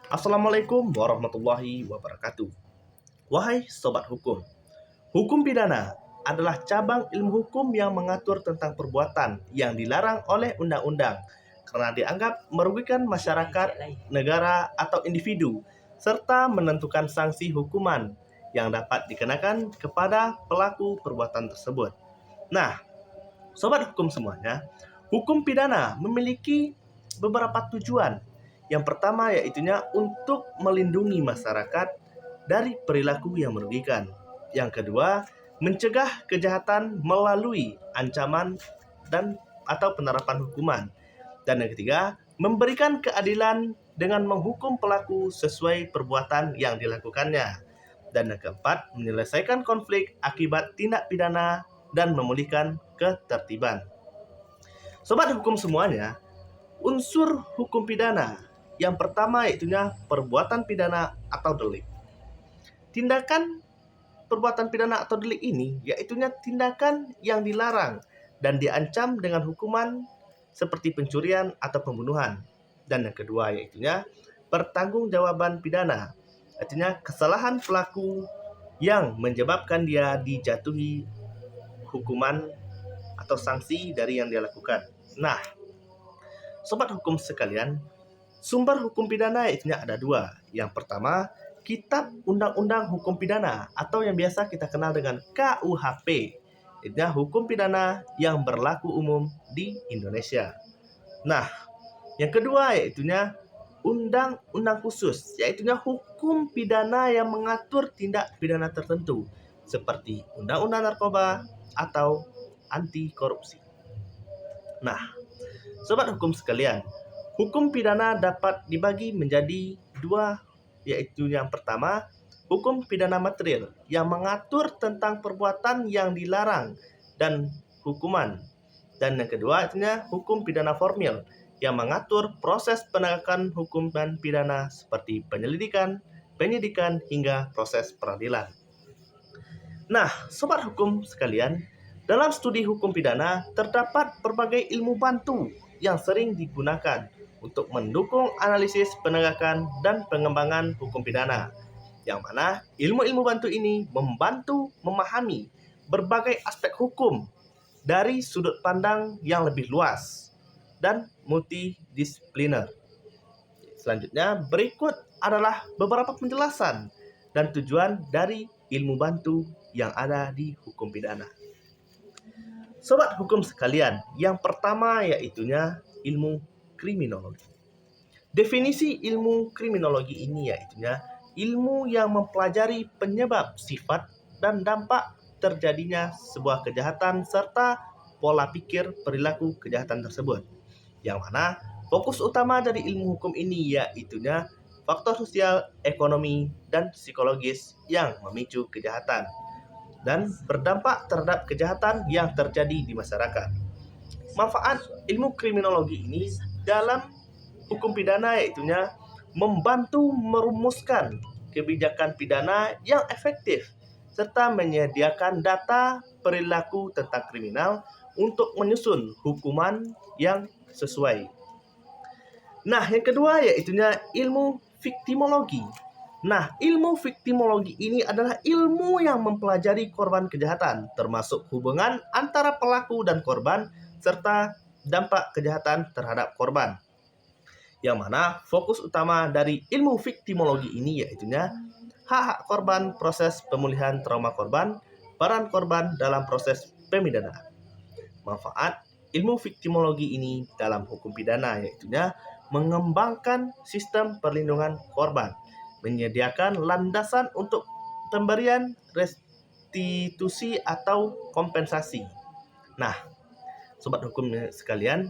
Assalamualaikum warahmatullahi wabarakatuh. Wahai sobat hukum, hukum pidana adalah cabang ilmu hukum yang mengatur tentang perbuatan yang dilarang oleh undang-undang karena dianggap merugikan masyarakat, negara, atau individu, serta menentukan sanksi hukuman yang dapat dikenakan kepada pelaku perbuatan tersebut. Nah, sobat hukum semuanya, hukum pidana memiliki beberapa tujuan. Yang pertama yaitunya untuk melindungi masyarakat dari perilaku yang merugikan. Yang kedua, mencegah kejahatan melalui ancaman dan atau penerapan hukuman. Dan yang ketiga, memberikan keadilan dengan menghukum pelaku sesuai perbuatan yang dilakukannya. Dan yang keempat, menyelesaikan konflik akibat tindak pidana dan memulihkan ketertiban. Sobat hukum semuanya, unsur hukum pidana yang pertama yaitunya perbuatan pidana atau delik. Tindakan perbuatan pidana atau delik ini yaitunya tindakan yang dilarang dan diancam dengan hukuman seperti pencurian atau pembunuhan. Dan yang kedua yaitunya pertanggungjawaban pidana, artinya kesalahan pelaku yang menyebabkan dia dijatuhi hukuman atau sanksi dari yang dia lakukan. Nah, sobat hukum sekalian, sumber hukum pidana itu ada dua. Yang pertama, Kitab Undang-Undang Hukum Pidana atau yang biasa kita kenal dengan KUHP. Itu hukum pidana yang berlaku umum di Indonesia. Nah, yang kedua yaitunya undang-undang khusus, yaitunya hukum pidana yang mengatur tindak pidana tertentu seperti undang-undang narkoba atau anti korupsi. Nah, sobat hukum sekalian, hukum pidana dapat dibagi menjadi dua, yaitu yang pertama, hukum pidana material yang mengatur tentang perbuatan yang dilarang dan hukuman. Dan yang kedua, artinya hukum pidana formil yang mengatur proses penegakan hukum dan pidana seperti penyelidikan, penyidikan, hingga proses peradilan. Nah, sobat hukum sekalian, dalam studi hukum pidana terdapat berbagai ilmu bantu yang sering digunakan untuk mendukung analisis penegakan dan pengembangan hukum pidana, yang mana ilmu-ilmu bantu ini membantu memahami berbagai aspek hukum dari sudut pandang yang lebih luas dan multidisipliner. Selanjutnya, berikut adalah beberapa penjelasan dan tujuan dari ilmu bantu yang ada di hukum pidana. Sobat hukum sekalian, yang pertama yaitunya ilmu kriminologi. Definisi ilmu kriminologi ini yaitunya ilmu yang mempelajari penyebab, sifat, dan dampak terjadinya sebuah kejahatan serta pola pikir perilaku kejahatan tersebut. Yang mana fokus utama dari ilmu hukum ini yaitunya faktor sosial, ekonomi, dan psikologis yang memicu kejahatan dan berdampak terhadap kejahatan yang terjadi di masyarakat. Manfaat ilmu kriminologi ini dalam hukum pidana yaitunya membantu merumuskan kebijakan pidana yang efektif serta menyediakan data perilaku tentang kriminal untuk menyusun hukuman yang sesuai. Nah, yang kedua yaitunya ilmu viktimologi. Nah, ilmu viktimologi ini adalah ilmu yang mempelajari korban kejahatan, termasuk hubungan antara pelaku dan korban, serta dampak kejahatan terhadap korban. Yang mana fokus utama dari ilmu viktimologi ini yaitunya hak-hak korban, proses pemulihan trauma korban, peran korban dalam proses pemidanaan. Manfaat ilmu viktimologi ini dalam hukum pidana yaitunya mengembangkan sistem perlindungan korban, menyediakan landasan untuk pemberian restitusi atau kompensasi. Nah, sobat hukum sekalian,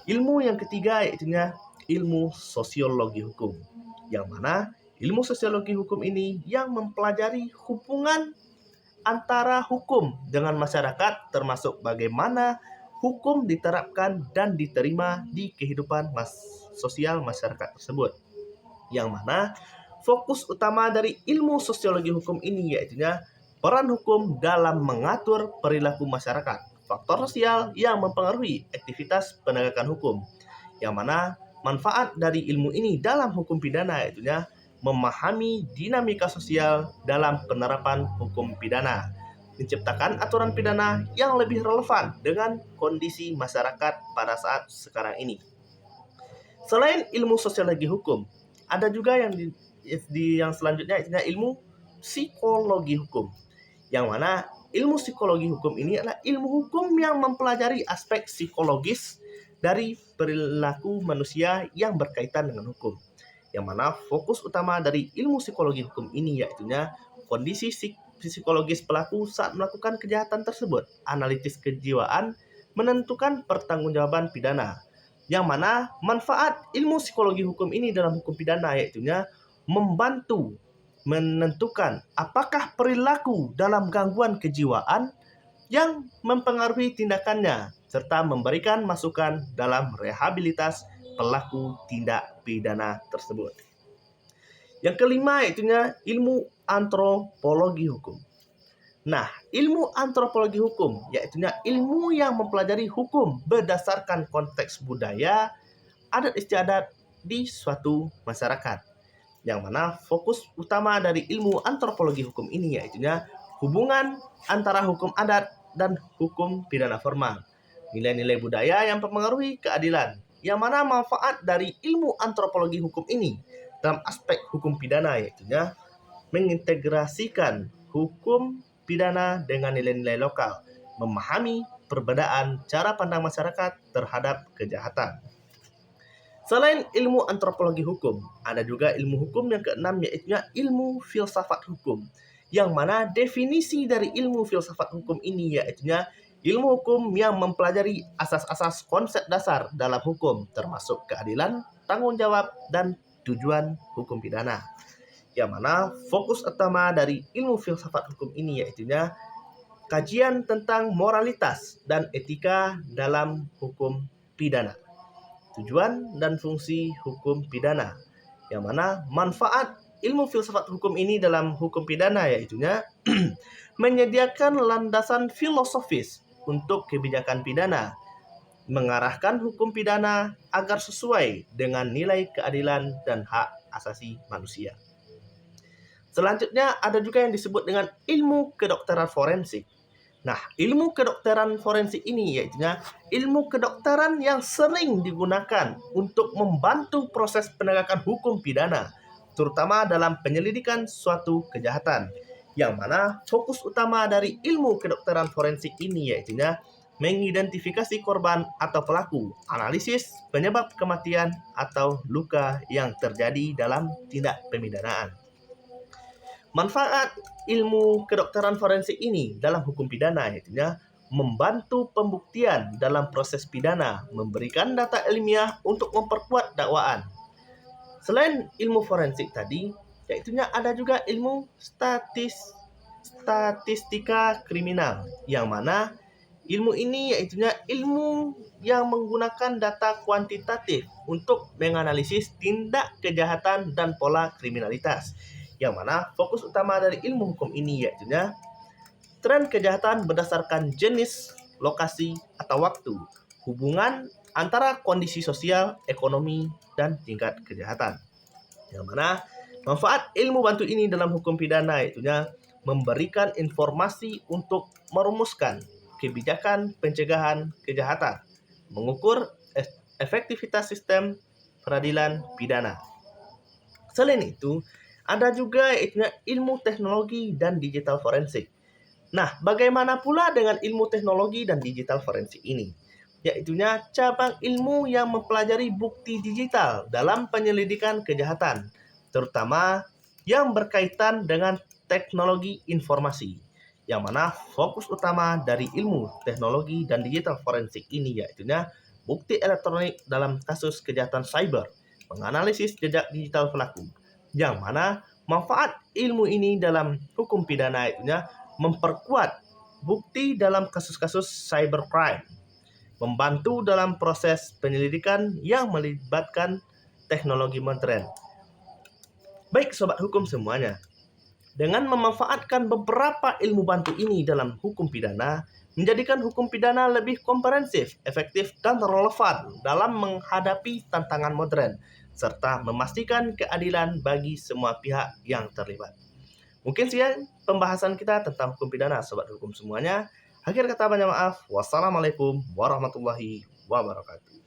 ilmu yang ketiga yaitunya ilmu sosiologi hukum. Yang mana ilmu sosiologi hukum ini yang mempelajari hubungan antara hukum dengan masyarakat, termasuk bagaimana hukum diterapkan dan diterima di kehidupan sosial masyarakat tersebut. Yang mana fokus utama dari ilmu sosiologi hukum ini yaitunya peran hukum dalam mengatur perilaku masyarakat, faktor sosial yang mempengaruhi aktivitas penegakan hukum, yang mana manfaat dari ilmu ini dalam hukum pidana yaitu memahami dinamika sosial dalam penerapan hukum pidana, menciptakan aturan pidana yang lebih relevan dengan kondisi masyarakat pada saat sekarang ini. Selain ilmu sosiologi hukum, ada juga yang selanjutnya yaitu ilmu psikologi hukum. Yang mana ilmu psikologi hukum ini adalah ilmu hukum yang mempelajari aspek psikologis dari perilaku manusia yang berkaitan dengan hukum. Yang mana fokus utama dari ilmu psikologi hukum ini yaitu kondisi psikologis pelaku saat melakukan kejahatan tersebut, analisis kejiwaan, menentukan pertanggungjawaban pidana. Yang mana manfaat ilmu psikologi hukum ini dalam hukum pidana yaitu membantu menentukan apakah perilaku dalam gangguan kejiwaan yang mempengaruhi tindakannya serta memberikan masukan dalam rehabilitas pelaku tindak pidana tersebut. Yang kelima yaitu ilmu antropologi hukum. Nah, ilmu antropologi hukum yaitu ilmu yang mempelajari hukum berdasarkan konteks budaya, adat istiadat di suatu masyarakat. Yang mana fokus utama dari ilmu antropologi hukum ini yaitu hubungan antara hukum adat dan hukum pidana formal. Nilai-nilai budaya yang mempengaruhi keadilan. Yang mana manfaat dari ilmu antropologi hukum ini dalam aspek hukum pidana yaitu mengintegrasikan hukum pidana dengan nilai-nilai lokal, memahami perbedaan cara pandang masyarakat terhadap kejahatan. Selain ilmu antropologi hukum, ada juga ilmu hukum yang keenam yaitu ilmu filsafat hukum. Yang mana definisi dari ilmu filsafat hukum ini yaitu ilmu hukum yang mempelajari asas-asas konsep dasar dalam hukum termasuk keadilan, tanggung jawab, dan tujuan hukum pidana. Yang mana fokus utama dari ilmu filsafat hukum ini yaitu kajian tentang moralitas dan etika dalam hukum pidana. Tujuan dan fungsi hukum pidana. Yang mana manfaat ilmu filsafat hukum ini dalam hukum pidana yaitu menyediakan landasan filosofis untuk kebijakan pidana, mengarahkan hukum pidana agar sesuai dengan nilai keadilan dan hak asasi manusia. Selanjutnya ada juga yang disebut dengan ilmu kedokteran forensik. Nah, ilmu kedokteran forensik ini yaitu ilmu kedokteran yang sering digunakan untuk membantu proses penegakan hukum pidana, terutama dalam penyelidikan suatu kejahatan. Yang mana fokus utama dari ilmu kedokteran forensik ini yaitu mengidentifikasi korban atau pelaku, analisis penyebab kematian atau luka yang terjadi dalam tindak pemidanaan. Manfaat ilmu kedokteran forensik ini dalam hukum pidana yaitu membantu pembuktian dalam proses pidana, memberikan data ilmiah untuk memperkuat dakwaan. Selain ilmu forensik tadi, yaitu ada juga ilmu statistika kriminal, yang mana ilmu ini yaitu ilmu yang menggunakan data kuantitatif untuk menganalisis tindak kejahatan dan pola kriminalitas. Yang mana fokus utama dari ilmu hukum ini yaitu tren kejahatan berdasarkan jenis, lokasi, atau waktu, hubungan antara kondisi sosial, ekonomi, dan tingkat kejahatan. Yang mana manfaat ilmu bantu ini dalam hukum pidana yaitu memberikan informasi untuk merumuskan kebijakan pencegahan kejahatan, mengukur efektivitas sistem peradilan pidana. Selain itu, ada juga yaitu ilmu teknologi dan digital forensik. Nah, bagaimana pula dengan ilmu teknologi dan digital forensik ini? Yaitu cabang ilmu yang mempelajari bukti digital dalam penyelidikan kejahatan, terutama yang berkaitan dengan teknologi informasi. Yang mana fokus utama dari ilmu teknologi dan digital forensik ini yaitu bukti elektronik dalam kasus kejahatan cyber, menganalisis jejak digital pelaku. Yang mana manfaat ilmu ini dalam hukum pidana yaitu memperkuat bukti dalam kasus-kasus cybercrime, membantu dalam proses penyelidikan yang melibatkan teknologi modern. Baik sobat hukum semuanya, dengan memanfaatkan beberapa ilmu bantu ini dalam hukum pidana, menjadikan hukum pidana lebih komprehensif, efektif, dan relevan dalam menghadapi tantangan modern, serta memastikan keadilan bagi semua pihak yang terlibat. Mungkin sekian pembahasan kita tentang hukum pidana, sobat hukum semuanya. Akhir kata banyak maaf. Wassalamualaikum warahmatullahi wabarakatuh.